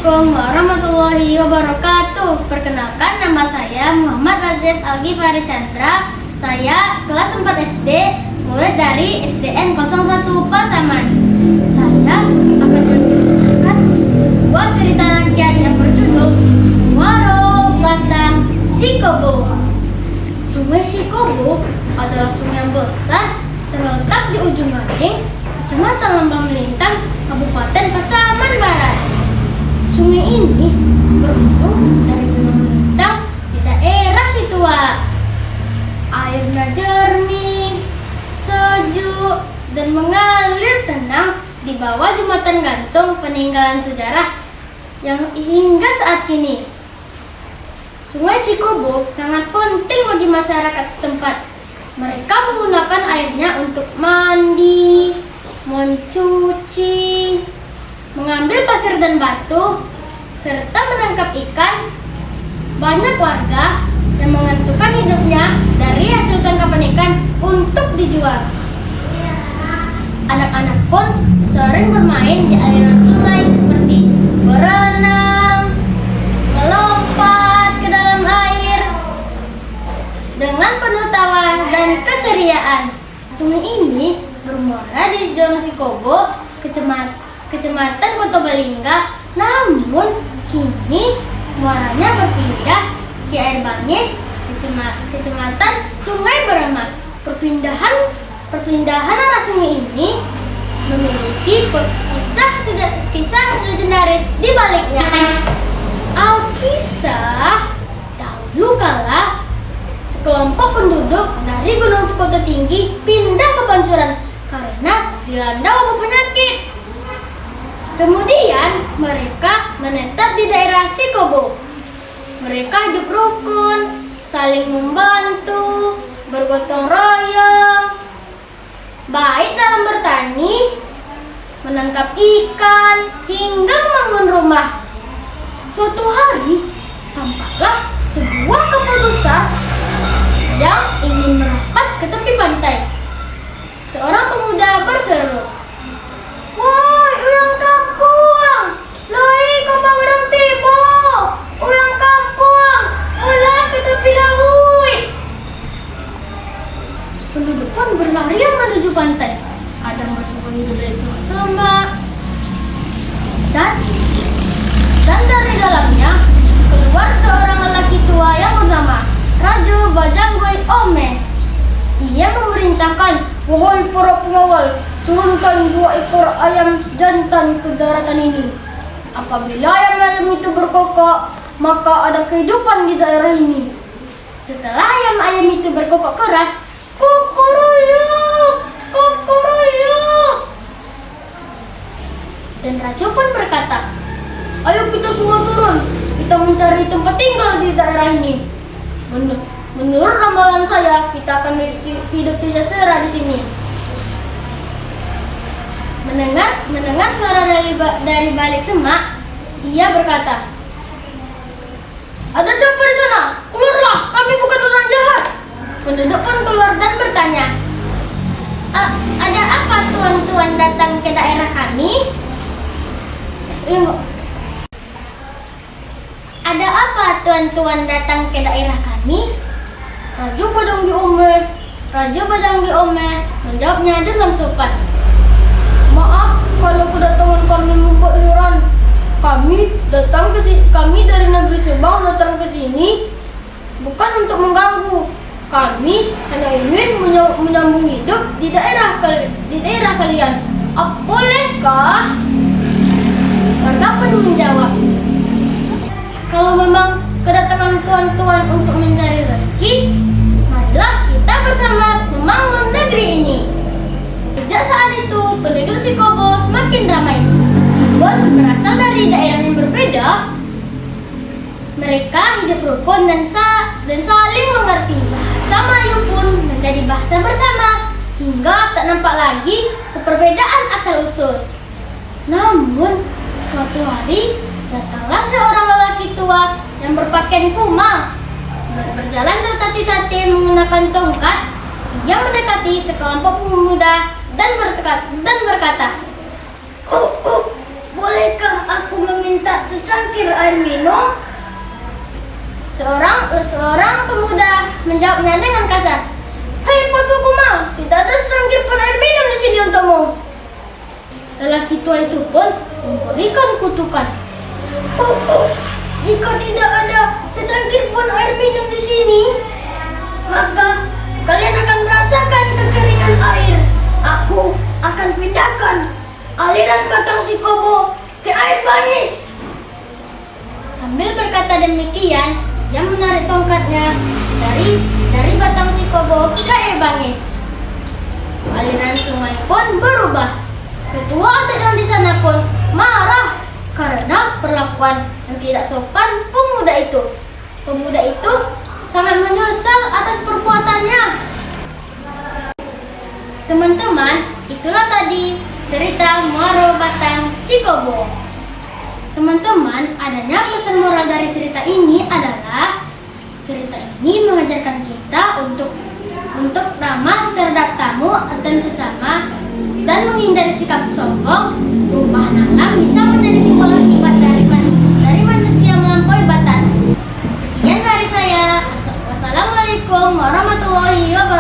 Assalamualaikum warahmatullahi wabarakatuh. Perkenalkan, nama saya Muhammad Razif Algifari Chandra. Saya kelas 4 SD, murid dari SDN 01 Pasaman. Saya akan menceritakan sebuah cerita rakyat yang berjudul Muaro Batang Sikobo. Sungai Sikobo adalah sungai yang besar terletak di ujung Gading, Kecamatan Lembang Melintang, Kabupaten Pasaman Barat. Sungai ini berhulu dari Gunung Melintang di daerah Situa. Airnya jernih, sejuk, dan mengalir tenang di bawah jembatan gantung peninggalan sejarah yang hingga saat kini. Sungai Sikobo sangat penting bagi masyarakat setempat. Mereka menggunakan airnya untuk mandi, mencuci, mengambil pasir dan batu, serta menangkap ikan. Banyak warga yang menggantungkan hidupnya dari hasil tangkapan ikan untuk dijual. Anak-anak pun sering bermain di aliran sungai seperti berenang, melompat ke dalam air. Dengan penuh tawa dan keceriaan, sungai ini bermuara di Zona Sikobo, Kecamatan Kota Balingga. Namun kini muaranya berpindah ke Air Bangis, Kecamatan Sungai Beremas. Perpindahan arah sungai ini memiliki kisah legendaris di baliknya. Alkisah, dahulu kala sekelompok penduduk dari Gunung Kota Tinggi pindah ke Pancuran karena dilanda wabah penyakit. Kemudian mereka menetap di daerah Sikobo. Mereka hidup rukun, saling membantu, bergotong royong, baik dalam bertani, menangkap ikan, hingga membangun rumah. Suatu hari, tampaklah sebuah kapal besar yang ingin merapat ke tepi pantai. Seorang pemuda berseru, "Woi, uyang kampung, loi kau bangun tibo, uyang kampung, ulah ke tepi laut." Penduduk pun berlarian menuju pantai. Kadang bersembunyi di balik semak-semak, dan dari dalamnya keluar seorang lelaki tua yang bernama Rajo Bajanggoi Ome. Ia memerintahkan, "Wahai para pengawal, turunkan 2 ekor ayam jantan ke daratan ini. Apabila ayam-ayam itu berkokok, maka ada kehidupan di daerah ini." Setelah ayam-ayam itu berkokok keras, "Kukuruyuk, kukuruyuk," dan Rajo pun berkata, "Ayo kita semua turun, kita mencari tempat tinggal di daerah ini. Menurut ramalan saya, kita akan hidup tidak sengsara di sini." Mendengar suara dari balik semak, ia berkata, "Ada siapa di sana? Keluarlah, kami bukan orang jahat." Penduduk pun keluar dan bertanya, "Ada apa tuan-tuan datang ke daerah kami?" "Ada apa tuan-tuan datang ke daerah kami?" Raja Bajanggi Ome menjawabnya dengan sopan, "Maaf kalau kedatangan kami membuat heran. Kami dari negeri Subang datang ke sini bukan untuk mengganggu. Kami hanya ingin menyambung hidup di daerah kalian. Bolehkah?" Warga pun menjawab, "Kalau memang kedatangan tuan-tuan untuk mencari rezeki, marilah kita bersama membangun negeri ini." Sejak saat itu, penduduk Sikobo semakin ramai. Meskipun berasal dari daerah yang berbeda, mereka hidup rukun dan saling mengerti. Bahasa Melayu pun menjadi bahasa bersama, hingga tak nampak lagi keperbedaan asal-usul. Namun, suatu hari datanglah seorang lelaki tua yang berpakaian kumal. Berjalan tertatih-tatih menggunakan tongkat, ia mendekati sekelompok pemuda dan berkata, boleh Bolehkah aku meminta secangkir air minum? Seorang pemuda menjawabnya dengan kasar. Hei Pakukuma, tidak ada secangkir pun air minum di sini untukmu. Lelaki tua itu pun memberikan kutukan. Jika tidak ada secangkir pun air minum di sini, maka kalian akan merasakan kekeringan air. Aku akan pindahkan aliran batang Shikobo ke air bangis. Sambil berkata demikian, ia menarik tongkatnya dari batang Shikobo ke air bangis. Aliran sungai pun berubah. Ketua adat di sana pun marah karena perlakuan yang tidak sopan pemuda itu. Pemuda itu sangat menyesal atas perbuatannya. Teman-teman, itulah tadi cerita Muaro Batang Shikobo. Teman-teman, adanya pesan moral dari cerita ini adalah cerita ini mengajarkan kita untuk ramah terhadap tamu dan sesama dan menghindari sikap sombong. Perubahan alam bisa menjadi simbol akibat dari manusia melampaui batas. Sekian dari saya. Wassalamualaikum warahmatullahi wabarakatuh.